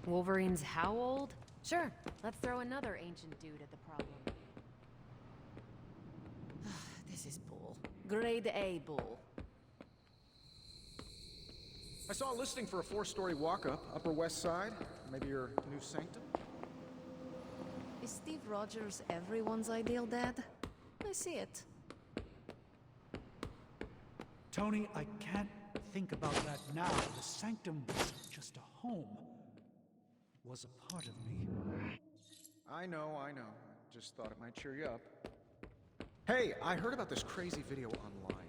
Wolverine's how old? Sure, let's throw another ancient dude at the problem. This is bull. Grade A bull. I saw a listing for a 4-story walk-up, Upper West Side. Maybe your new sanctum? Is Steve Rogers everyone's ideal dad? I see it. Tony, I can't think about that now. The sanctum wasn't just a home. It was a part of me. I know. I just thought it might cheer you up. Hey, I heard about this crazy video online.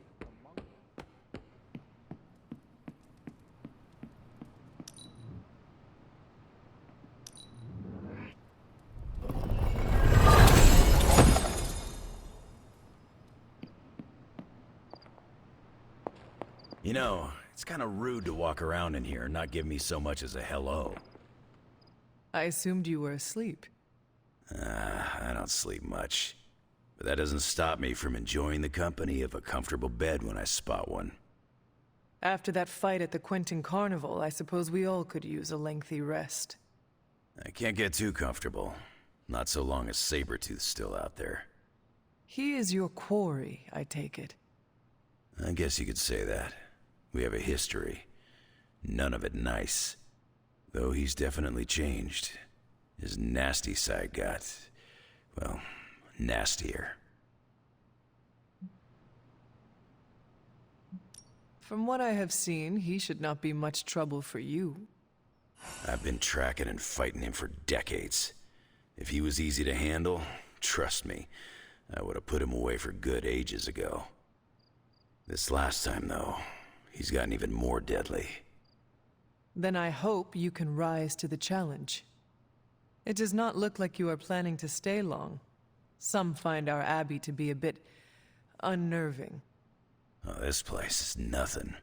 You know, it's kind of rude to walk around in here and not give me so much as a hello. I assumed you were asleep. I don't sleep much. But that doesn't stop me from enjoying the company of a comfortable bed when I spot one. After that fight at the Quentin Carnival, I suppose we all could use a lengthy rest. I can't get too comfortable. Not so long as Sabretooth's still out there. He is your quarry, I take it. I guess you could say that. We have a history. None of it nice. Though he's definitely changed. His nasty side got, well, nastier. From what I have seen, he should not be much trouble for you. I've been tracking and fighting him for decades. If he was easy to handle, trust me, I would have put him away for good ages ago. This last time, though, he's gotten even more deadly. Then I hope you can rise to the challenge. It does not look like you are planning to stay long. Some find our abbey to be a bit unnerving. Oh, this place is nothing.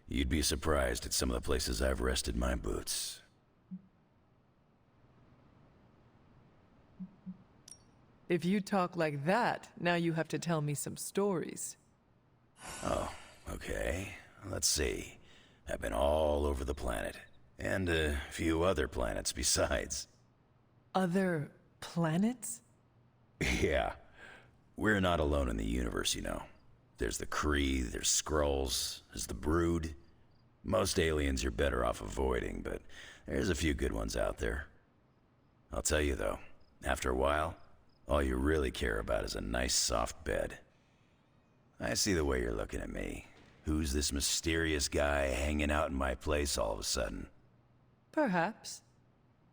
You'd be surprised at some of the places I've rested my boots. If you talk like that, now you have to tell me some stories. Oh, okay. Let's see. I've been all over the planet. And a few other planets besides. Other planets? Yeah. We're not alone in the universe, you know. There's the Kree, there's Skrulls, there's the Brood. Most aliens you're better off avoiding, but there's a few good ones out there. I'll tell you though, after a while, all you really care about is a nice soft bed. I see the way you're looking at me. Who's this mysterious guy hanging out in my place all of a sudden? Perhaps.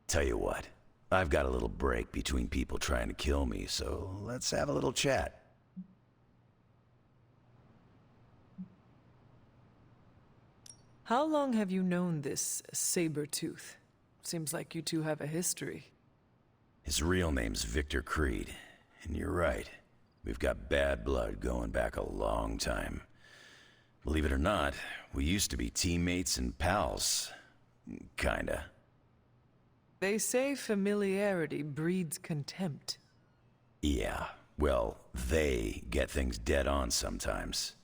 Tell you what, I've got a little break between people trying to kill me, so let's have a little chat. How long have you known this Sabretooth? Seems like you two have a history. His real name's Victor Creed, and you're right. We've got bad blood going back a long time. Believe it or not, we used to be teammates and pals. Kinda. They say familiarity breeds contempt. Yeah, well, they get things dead on sometimes.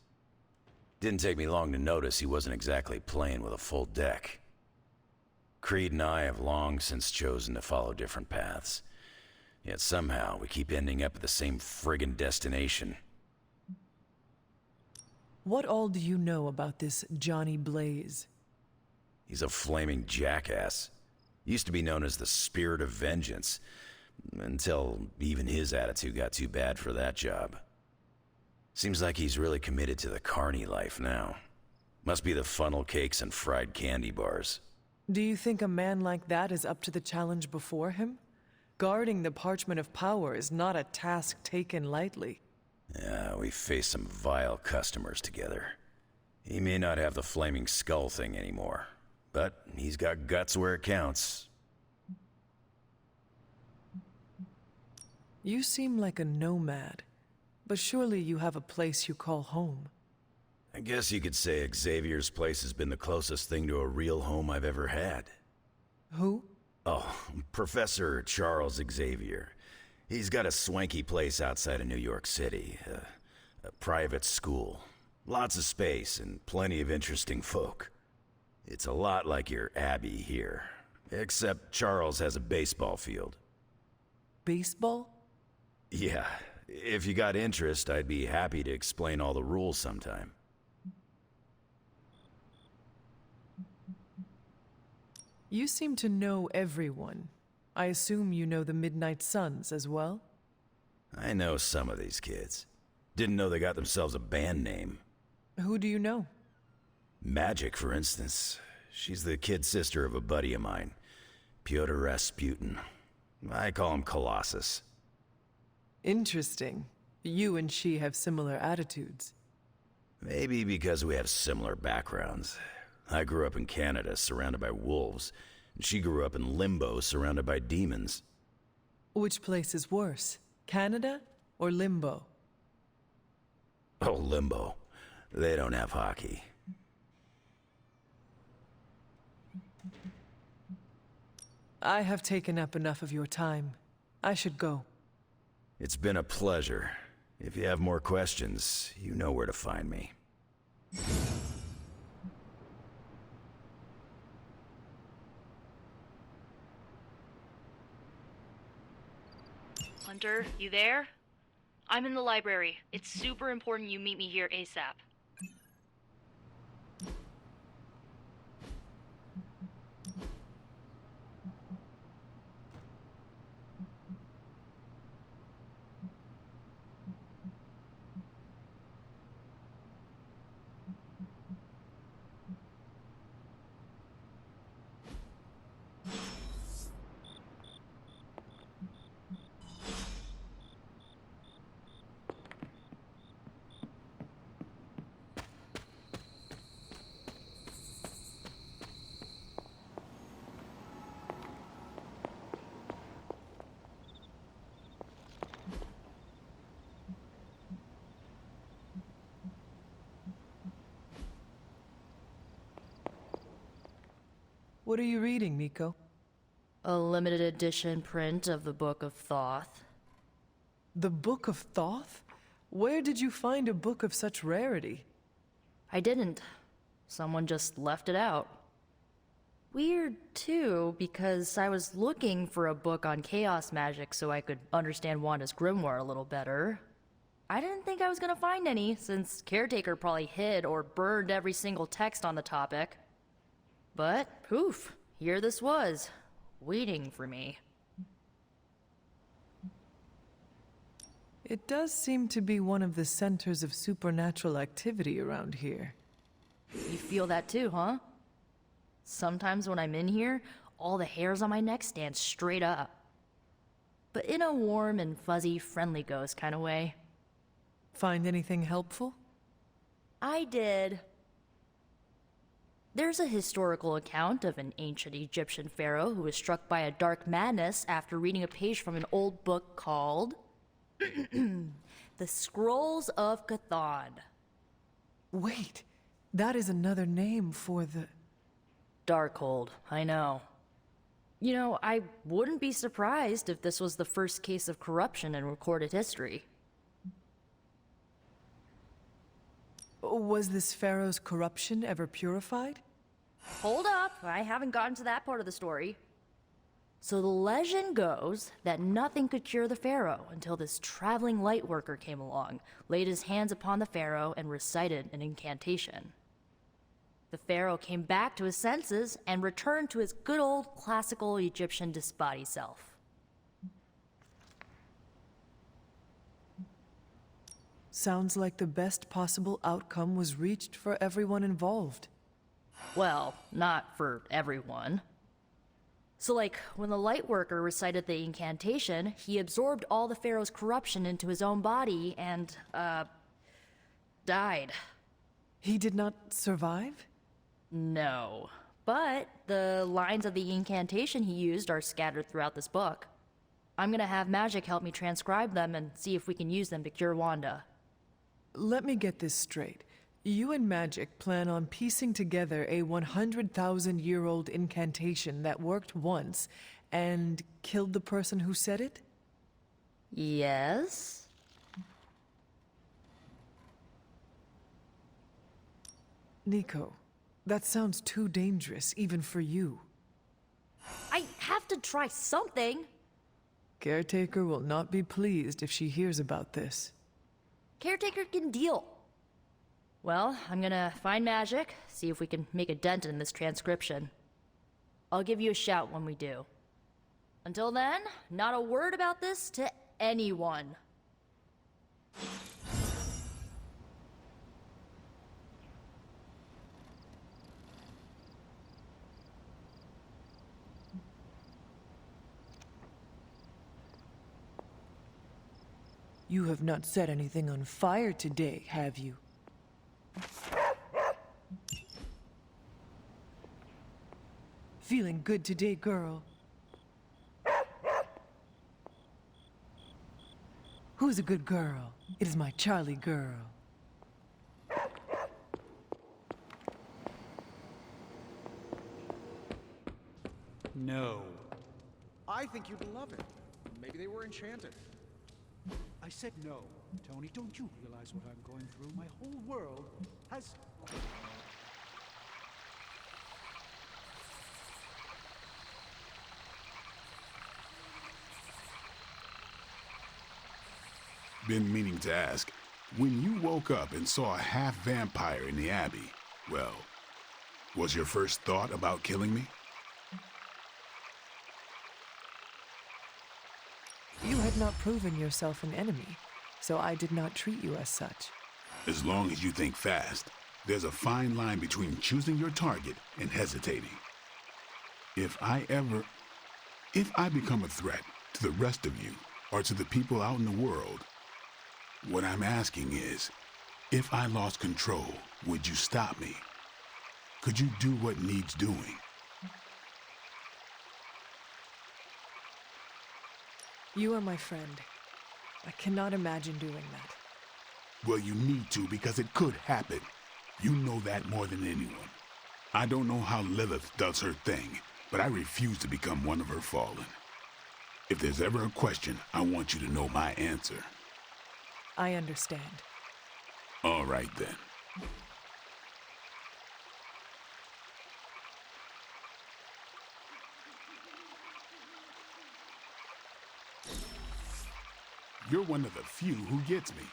Didn't take me long to notice he wasn't exactly playing with a full deck. Creed and I have long since chosen to follow different paths. Yet somehow we keep ending up at the same friggin' destination. What all do you know about this Johnny Blaze? He's a flaming jackass. Used to be known as the Spirit of Vengeance, until even his attitude got too bad for that job. Seems like he's really committed to the carny life now. Must be the funnel cakes and fried candy bars. Do you think a man like that is up to the challenge before him? Guarding the parchment of power is not a task taken lightly. Yeah, we faced some vile customers together. He may not have the flaming skull thing anymore, but he's got guts where it counts. You seem like a nomad, but surely you have a place you call home. I guess you could say Xavier's place has been the closest thing to a real home I've ever had. Who? Oh, Professor Charles Xavier. He's got a swanky place outside of New York City. A private school. Lots of space and plenty of interesting folk. It's a lot like your Abbey here. Except Charles has a baseball field. Baseball? Yeah, if you got interest, I'd be happy to explain all the rules sometime. You seem to know everyone. I assume you know the Midnight Suns as well? I know some of these kids. Didn't know they got themselves a band name. Who do you know? Magic, for instance. She's the kid sister of a buddy of mine, Pyotr Rasputin. I call him Colossus. Interesting. You and she have similar attitudes. Maybe because we have similar backgrounds. I grew up in Canada, surrounded by wolves, and she grew up in Limbo, surrounded by demons. Which place is worse, Canada or Limbo? Oh, Limbo. They don't have hockey. I have taken up enough of your time. I should go. It's been a pleasure. If you have more questions, you know where to find me. Hunter, you there? I'm in the library. It's super important you meet me here ASAP. What are you reading, Nico? A limited edition print of the Book of Thoth. The Book of Thoth? Where did you find a book of such rarity? I didn't. Someone just left it out. Weird, too, because I was looking for a book on chaos magic so I could understand Wanda's grimoire a little better. I didn't think I was gonna find any, since Caretaker probably hid or burned every single text on the topic. But, poof, here this was, waiting for me. It does seem to be one of the centers of supernatural activity around here. You feel that too, huh? Sometimes when I'm in here, all the hairs on my neck stand straight up. But in a warm and fuzzy, friendly ghost kind of way. Find anything helpful? I did. There's a historical account of an ancient Egyptian pharaoh who was struck by a dark madness after reading a page from an old book called The Scrolls of Cthon. Wait, that is another name for the... Darkhold, I know. You know, I wouldn't be surprised if this was the first case of corruption in recorded history. Was this pharaoh's corruption ever purified? Hold up, I haven't gotten to that part of the story. So the legend goes that nothing could cure the pharaoh until this traveling light worker came along, laid his hands upon the pharaoh, and recited an incantation. The pharaoh came back to his senses and returned to his good old classical Egyptian disbody self. Sounds like the best possible outcome was reached for everyone involved. Well, not for everyone. So like, when the light worker recited the incantation, he absorbed all the pharaoh's corruption into his own body and, died. He did not survive? No. But the lines of the incantation he used are scattered throughout this book. I'm gonna have Magic help me transcribe them and see if we can use them to cure Wanda. Let me get this straight. You and Magic plan on piecing together a 100,000-year-old incantation that worked once and killed the person who said it? Yes? Nico, that sounds too dangerous even for you. have to try something. Caretaker will not be pleased if she hears about this. Caretaker can deal. Well, I'm gonna find magic, see if we can make a dent in this transcription. I'll give you a shout when we do. Until then, not a word about this to anyone. You have not set anything on fire today, have you? Feeling good today, girl? Who's a good girl? It is my Charlie girl. No. I think you'd love it. Maybe they were enchanted. I said no. Tony, don't you realize what I'm going through? My whole world has... Been meaning to ask, when you woke up and saw a half-vampire in the Abbey, well, was your first thought about killing me? You had not proven yourself an enemy, so I did not treat you as such. As long as you think fast, there's a fine line between choosing your target and hesitating. If I become a threat to the rest of you, or to the people out in the world, what I'm asking is, if I lost control, would you stop me? Could you do what needs doing? You are my friend. I cannot imagine doing that. Well, you need to because it could happen. You know that more than anyone. I don't know how Lilith does her thing, but I refuse to become one of her fallen. If there's ever a question, I want you to know my answer. I understand. All right, then. You're one of the few who gets me.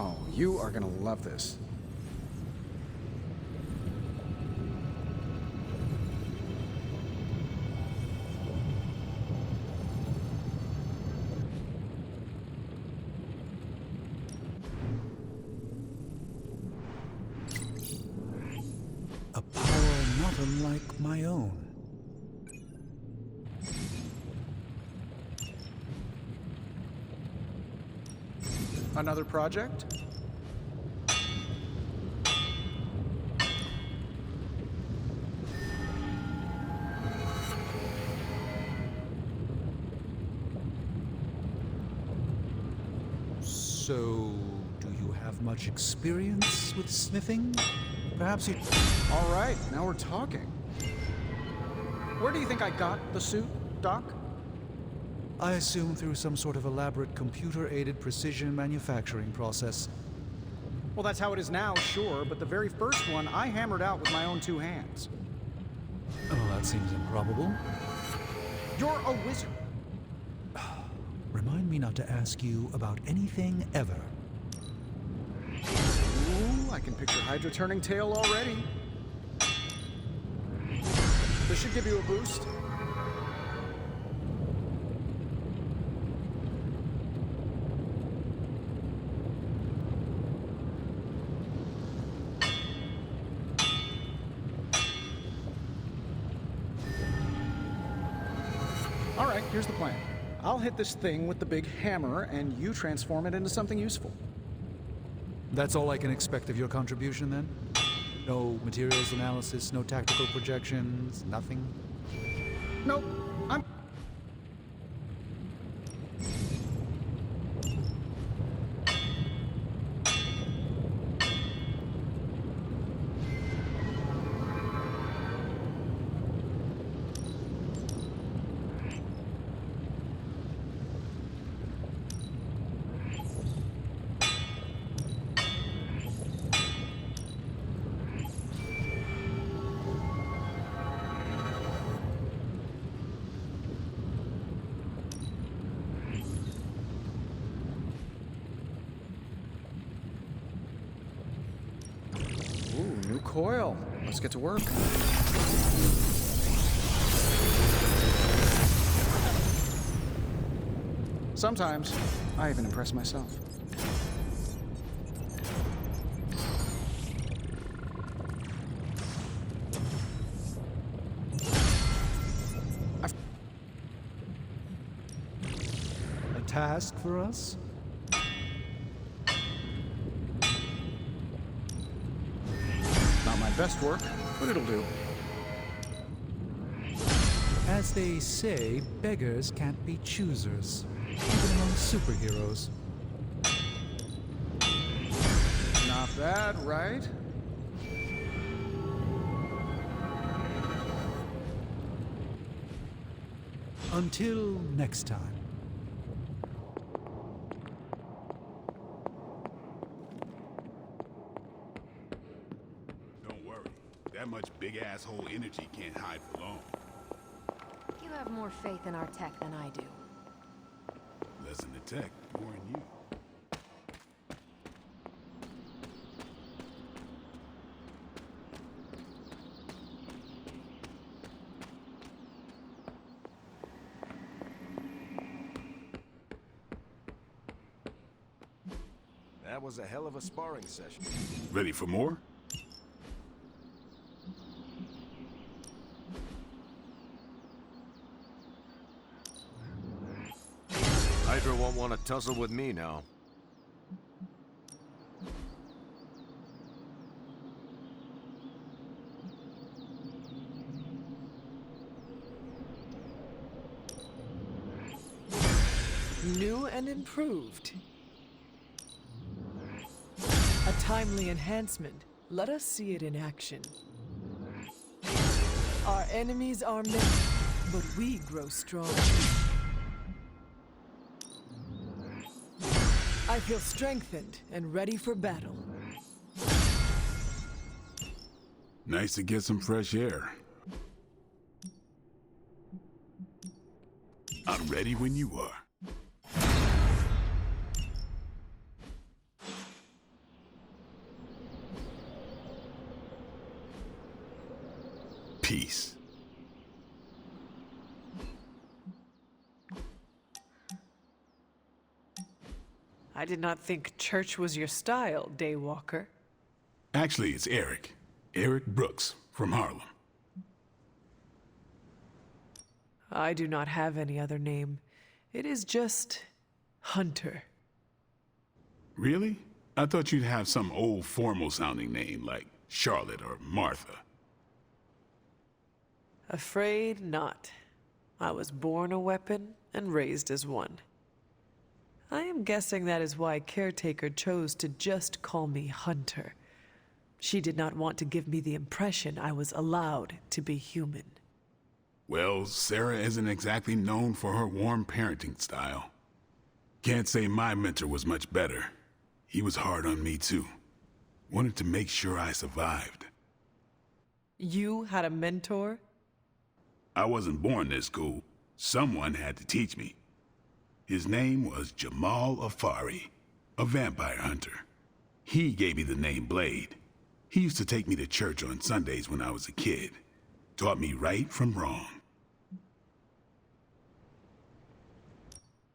Oh, you are gonna love this. A power not unlike my own. Another project? So, do you have much experience with smithing? Perhaps you... All right, now we're talking. Where do you think I got the suit? Doc? I assume through some sort of elaborate computer-aided precision manufacturing process. Well, that's how it is now, sure, but the very first one I hammered out with my own 2 hands. Oh, that seems improbable. You're a wizard. Remind me not to ask you about anything ever. Ooh, I can picture Hydra turning tail already. This should give you a boost. All right, here's the plan. I'll hit this thing with the big hammer, and you transform it into something useful. That's all I can expect of your contribution, then? No materials analysis, no tactical projections, nothing? Nope, I'm... Ooh, new coil. Let's get to work. Sometimes, I even impress myself. A task for us? Not my best work, but it'll do. As they say, beggars can't be choosers, even among superheroes. Not bad, right? Until next time. Don't worry. That much big asshole energy can't hide for long. You have more faith in our tech than I do. Less in the tech, more in you. That was a hell of a sparring session. Ready for more? Hydra won't want to tussle with me now. New and improved. A timely enhancement. Let us see it in action. Our enemies are many, but we grow strong. I feel strengthened and ready for battle. Nice to get some fresh air. I'm ready when you are. Peace. I did not think church was your style, Daywalker. Actually, it's Eric. Eric Brooks from Harlem. I do not have any other name. It is just Hunter. Really? I thought you'd have some old formal-sounding name like Charlotte or Martha. Afraid not. I was born a weapon and raised as one. I am guessing that is why Caretaker chose to just call me Hunter. She did not want to give me the impression I was allowed to be human. Well, Sarah isn't exactly known for her warm parenting style. Can't say my mentor was much better. He was hard on me too. Wanted to make sure I survived. You had a mentor? I wasn't born this cool. Someone had to teach me. His name was Jamal Afari, a vampire hunter. He gave me the name Blade. He used to take me to church on Sundays when I was a kid. Taught me right from wrong.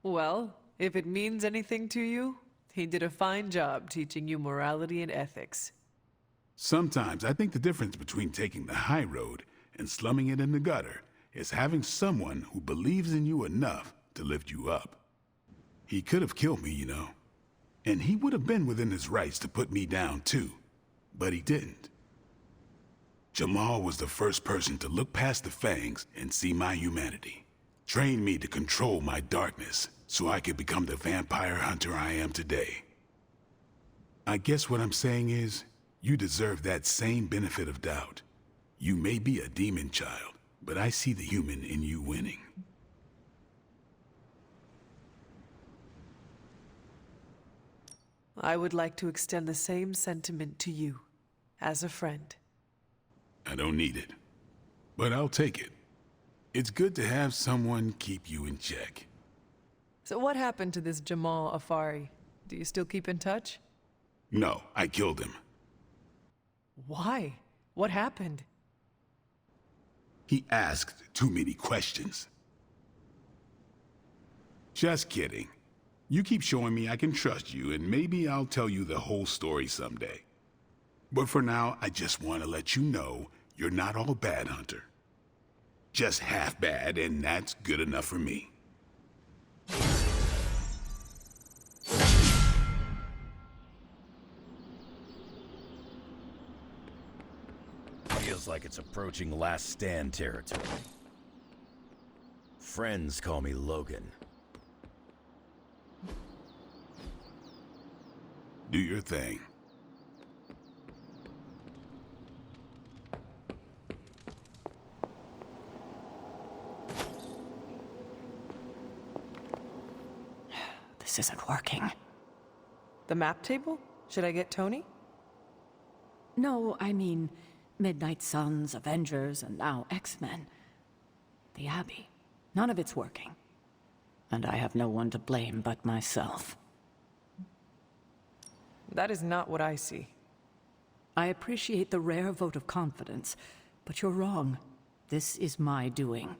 Well, if it means anything to you, he did a fine job teaching you morality and ethics. Sometimes I think the difference between taking the high road and slumming it in the gutter is having someone who believes in you enough to lift you up. He could have killed me, you know. And he would have been within his rights to put me down too. But he didn't. Jamal was the first person to look past the fangs and see my humanity. Trained me to control my darkness so I could become the vampire hunter I am today. I guess what I'm saying is, you deserve that same benefit of doubt. You may be a demon child, but I see the human in you winning. I would like to extend the same sentiment to you, as a friend. I don't need it, but I'll take it. It's good to have someone keep you in check. So what happened to this Jamal Afari? Do you still keep in touch? No, I killed him. Why? What happened? He asked too many questions. Just kidding. You keep showing me I can trust you, and maybe I'll tell you the whole story someday. But for now, I just want to let you know you're not all bad, Hunter. Just half bad, and that's good enough for me. Feels like it's approaching last stand territory. Friends call me Logan. Do your thing. This isn't working. The map table? Should I get Tony? No, I mean, Midnight Suns, Avengers, and now X-Men. The Abbey. None of it's working. And I have no one to blame but myself. That is not what I see. I appreciate the rare vote of confidence, but you're wrong. This is my doing.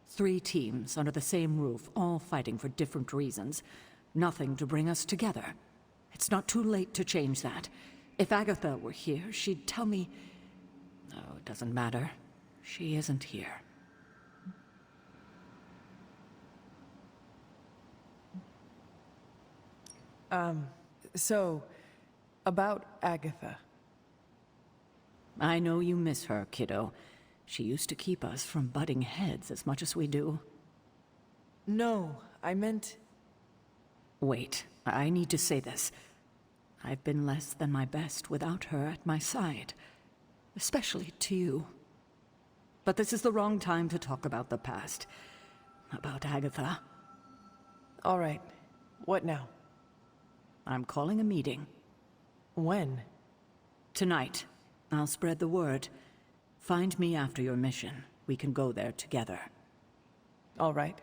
3 teams under the same roof, all fighting for different reasons. Nothing to bring us together. It's not too late to change that. If Agatha were here, she'd tell me... Oh, it doesn't matter. She isn't here. So, about Agatha. I know you miss her, kiddo. She used to keep us from butting heads as much as we do. No, I meant... Wait, I need to say this. I've been less than my best without her at my side. Especially to you. But this is the wrong time to talk about the past. About Agatha. All right. What now? I'm calling a meeting. When? Tonight. I'll spread the word. Find me after your mission. We can go there together. All right.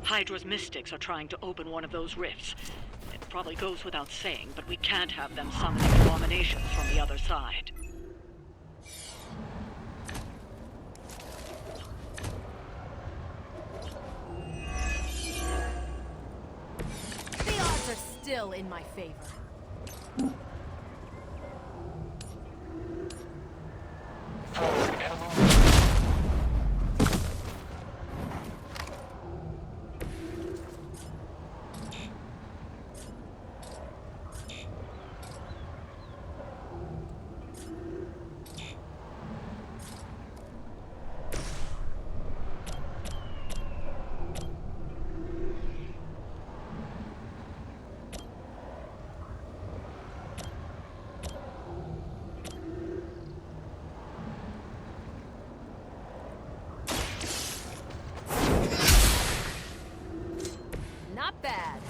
Hydra's mystics are trying to open one of those rifts. It probably goes without saying, but we can't have them summoning abominations from the other side. The odds are still in my favor. Not bad.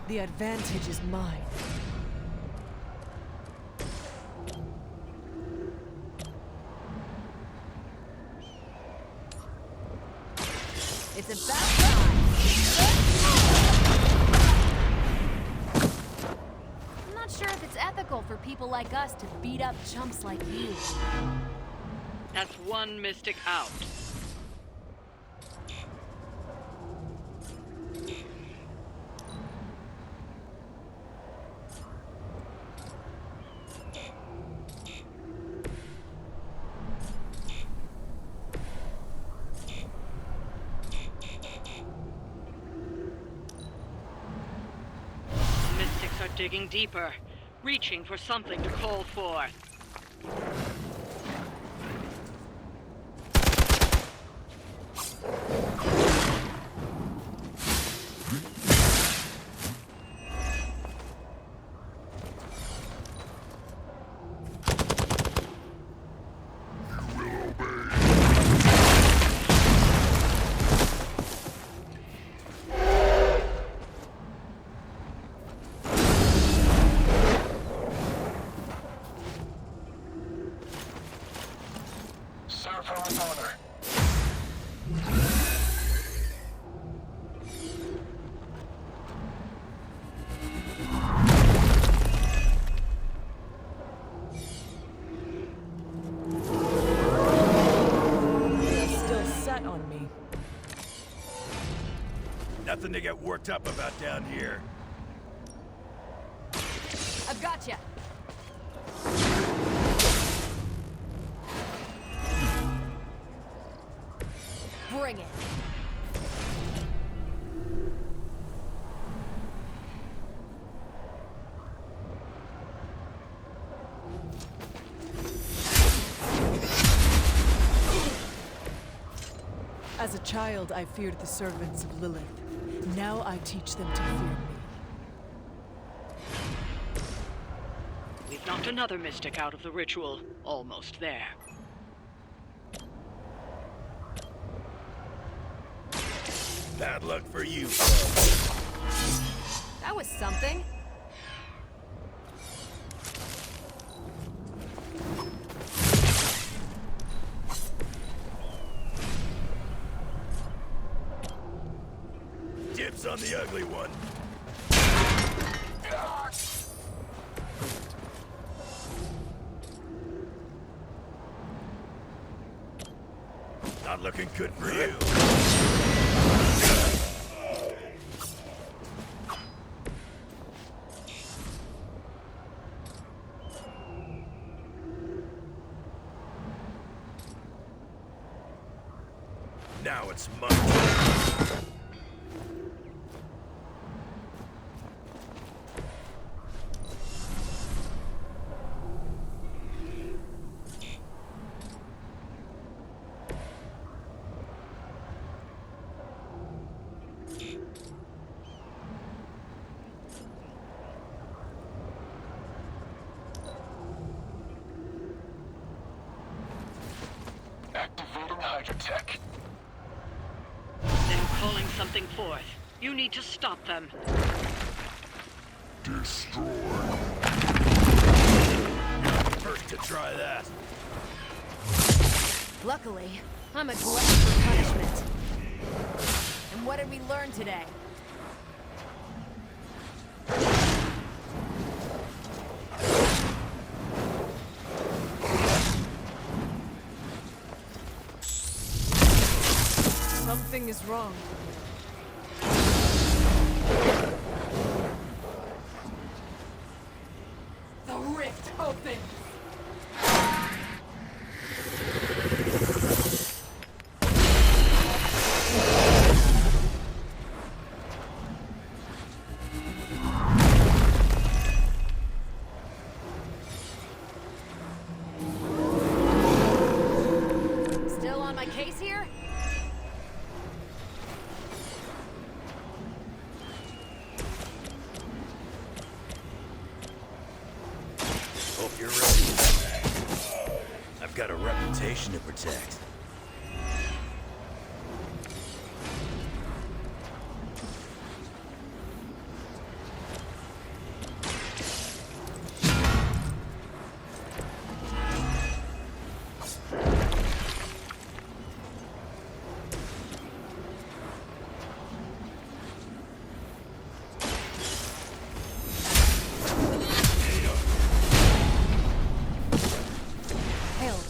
The advantage is mine. It's about time. I'm not sure if it's ethical for people like us to beat up chumps like you. That's one mystic out. Mystics are digging deeper, reaching for something to call forth. Nothing to get worked up about down here. I've got you. Bring it. As a child, I feared the servants of Lilith. Now I teach them to fear me. We've knocked another mystic out of the ritual. Almost there. Bad luck for you. That was something. Dibs on the ugly one. Not looking good for you. Now it's my turn. Major Tech. They're calling something forth. You need to stop them. Destroy. First to try that. Luckily, I'm a glutton for punishment. And what did we learn today? Something is wrong. The rift opens! Still on my case here? Hope you're ready. I've got a reputation to protect. Hell.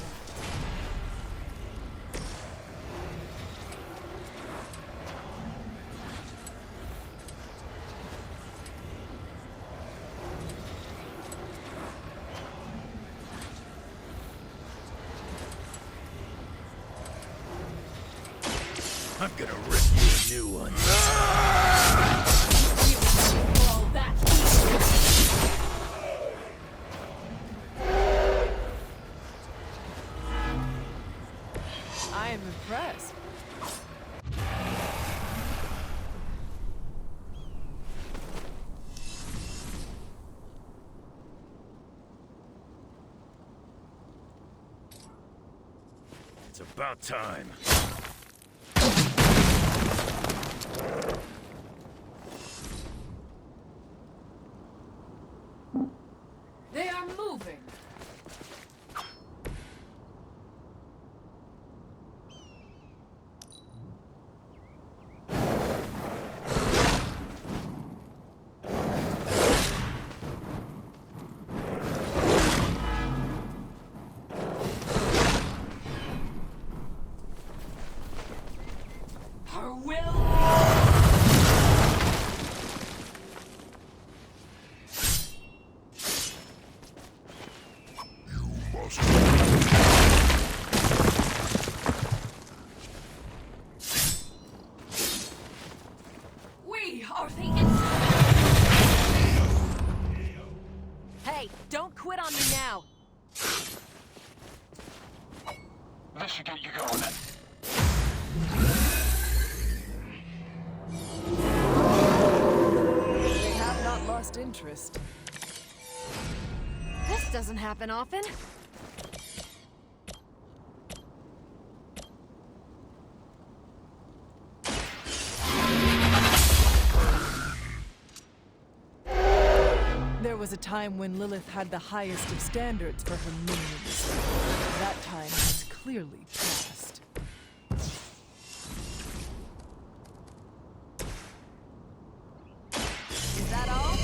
I'm gonna rip you a new one. I am impressed. It's about time. They are moving. Her will! You must. We are the Hey, don't quit on me now. This should get you going. They have not lost interest. This doesn't happen often. There was a time when Lilith had the highest of standards for her minions. That time has clearly passed. Is that all?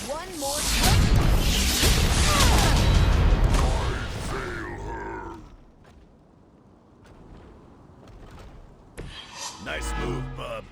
One more Nice move, bub.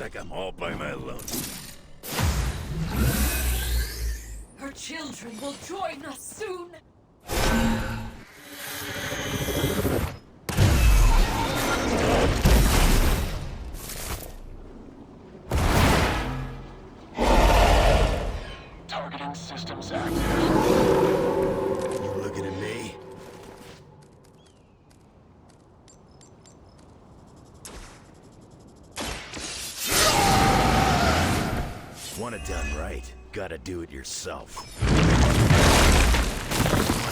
like I'm all by my alone. Her children will join us soon. Targeting systems active. You looking at me? Want it done right, gotta do it yourself. Wanna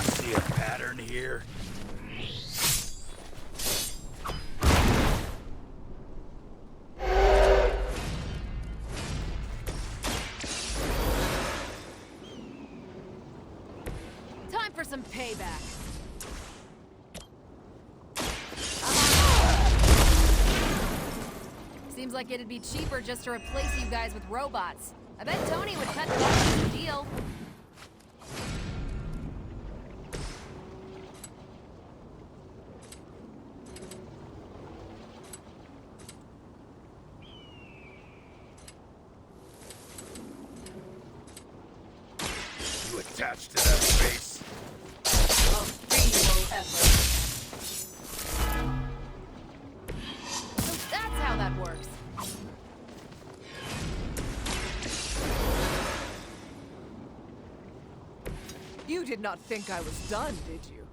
see a pattern here? Time for some payback. Seems like it'd be cheaper just to replace you guys with robots. I bet Tony would cut costs as a deal. You attached to that face? A feeble effort. So that's how that works. You did not think I was done, did you?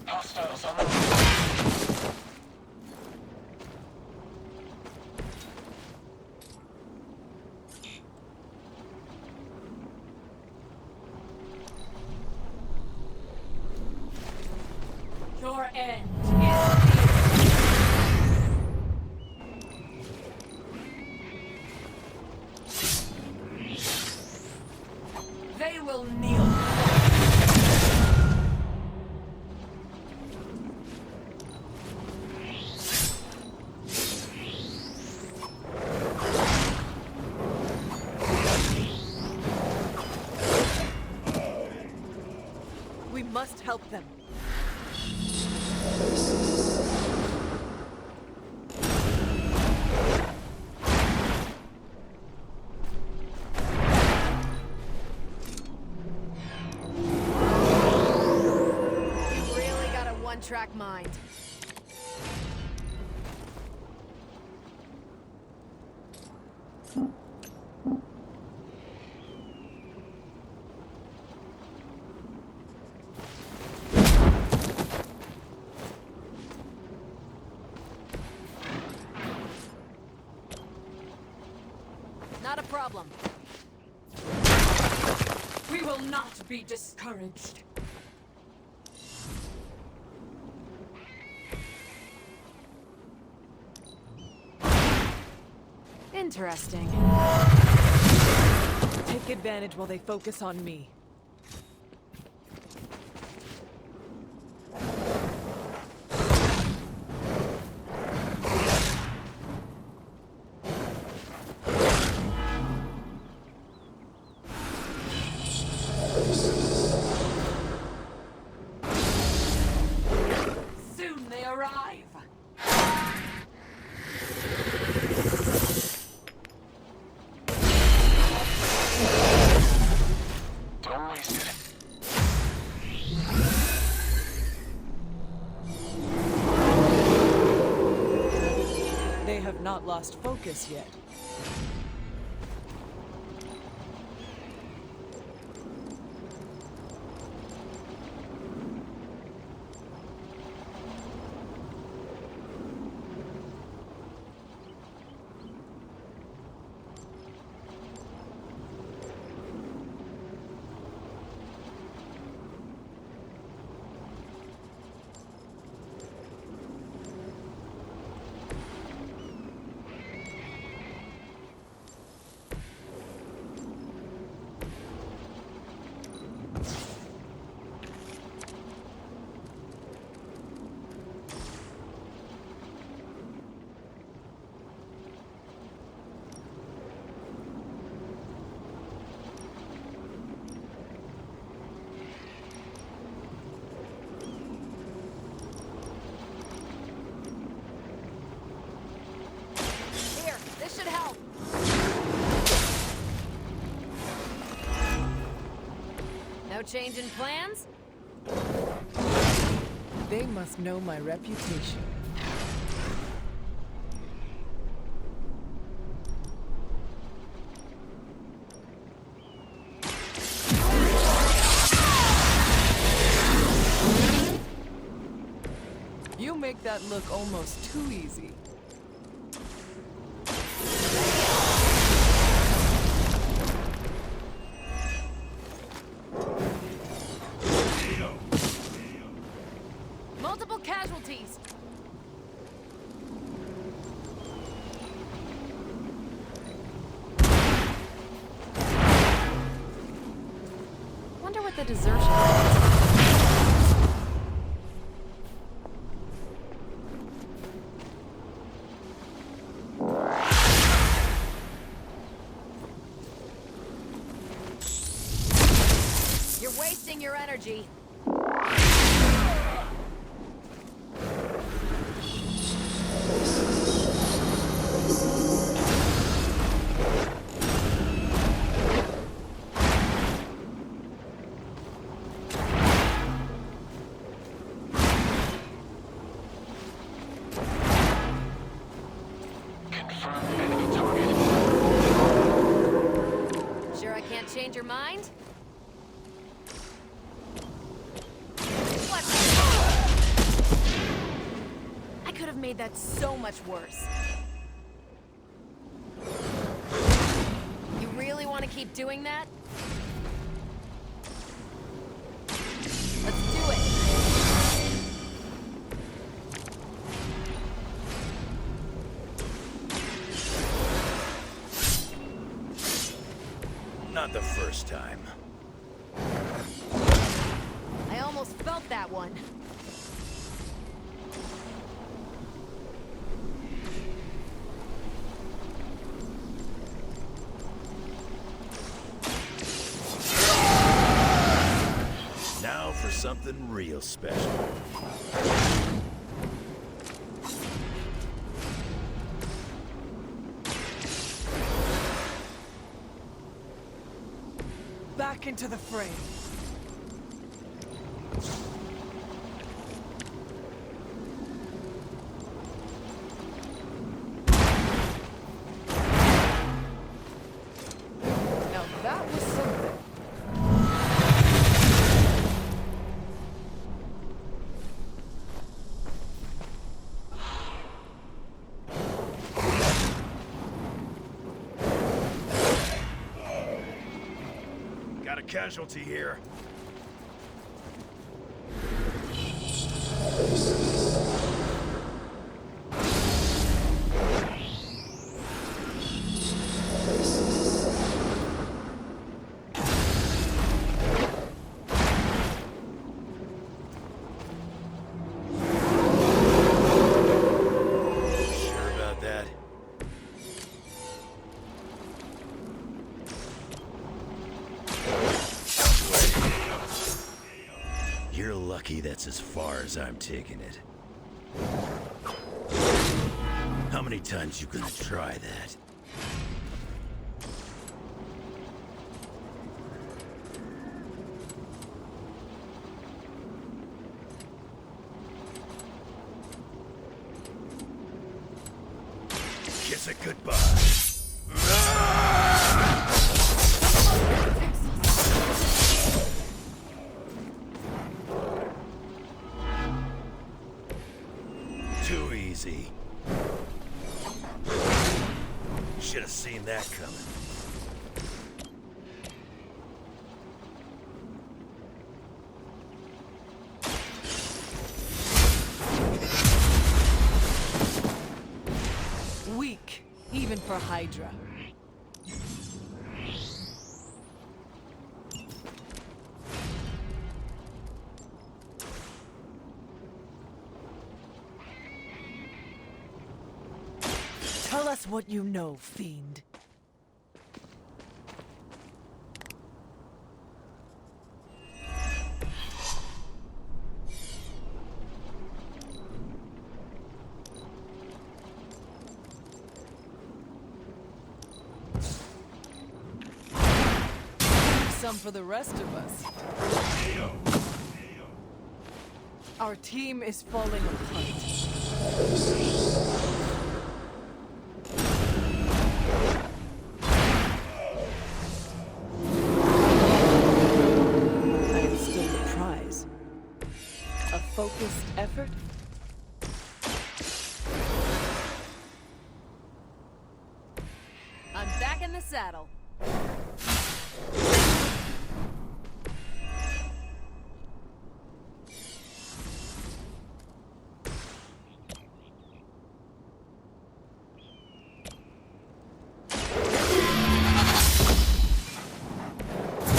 Hostiles on the roof. Your end is near. They will kneel. We must help them. You really got a one-track mind. Not a problem. We will not be discouraged. Interesting. Take advantage while they focus on me. Soon they arrive. Don't waste it. They have not lost focus yet. change in plans? They must know my reputation. You make that look almost too easy. Multiple casualties. Wonder what the desertion is. You're wasting your energy. Confirm enemy target. Sure I can't change your mind? What? I could have made that so much worse. You really want to keep doing that? Let's do it. Not the first time. I almost felt that one. Now for something real special. Back into the frame. Now that was something. Got a casualty here. Sure about that? You're lucky that's as far as I'm taking it. How many times you gonna try that? Kiss it goodbye. Too easy. Should have seen that coming. Weak, even for Hydra. Tell us what you know, fiend. some for the rest of us. Our team is falling apart. I am still the prize. A focused effort? I'm back in the saddle.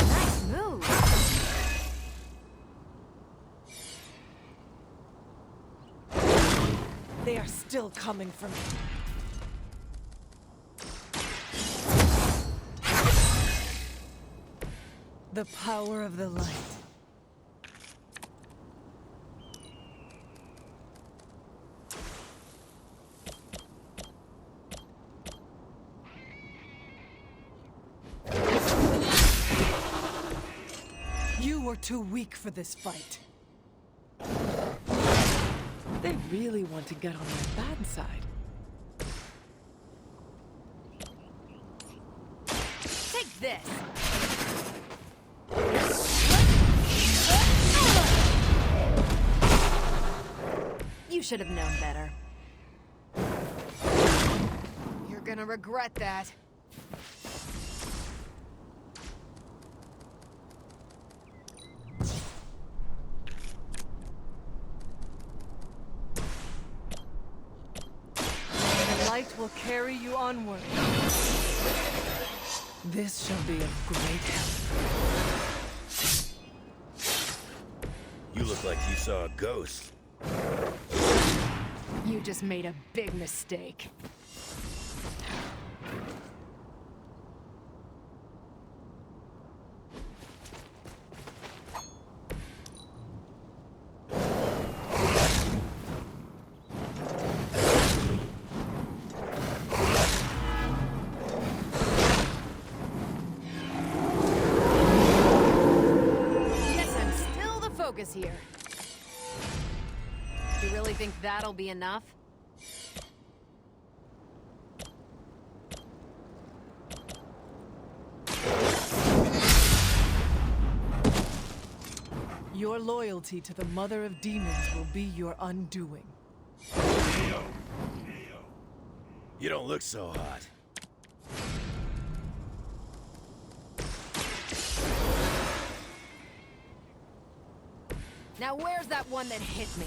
Nice move. They are still coming for me. The power of the light. You were too weak for this fight. They really want to get on my bad side. Take this. You should have known better. You're gonna regret that. The light will carry you onward. This shall be of great help. You look like you saw a ghost. You just made a big mistake. Guess I'm still the focus here. You really think that'll be enough? Your loyalty to the Mother of Demons will be your undoing. You don't look so hot. Now where's that one that hit me?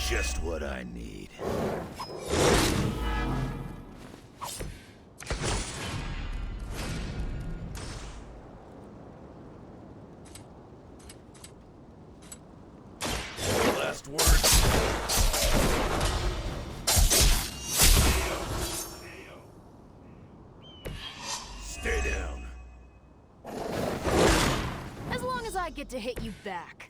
Just what I need. Last word. Stay down. As long as I get to hit you back.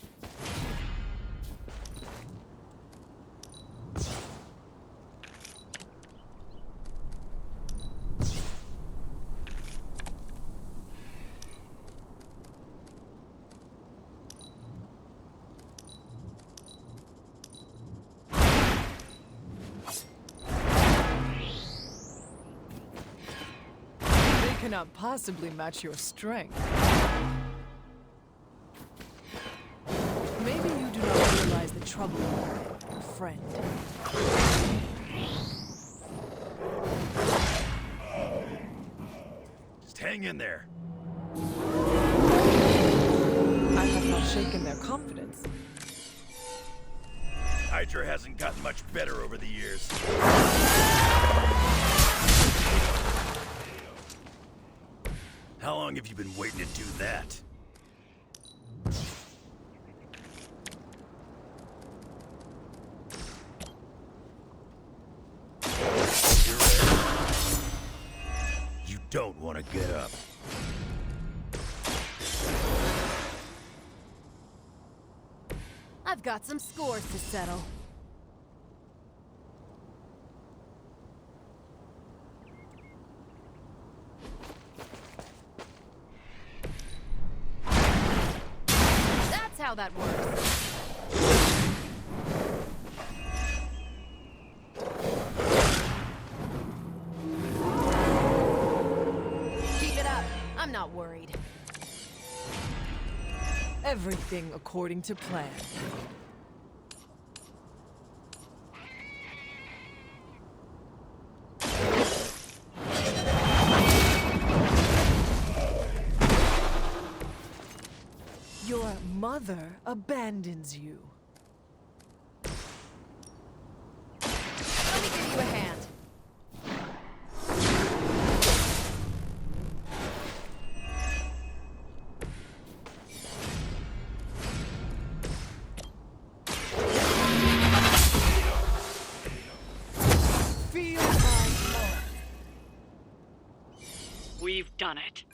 Cannot possibly match your strength. Maybe you do not realize the trouble you're in, friend. Just hang in there. I have not shaken their confidence. Hydra hasn't gotten much better over the years. How long have you been waiting to do that? You don't want to get up. I've got some scores to settle. how that works. Keep it up. I'm not worried. Everything according to plan. Your mother abandons you. Let me give you a hand. Feel my love. We've done it.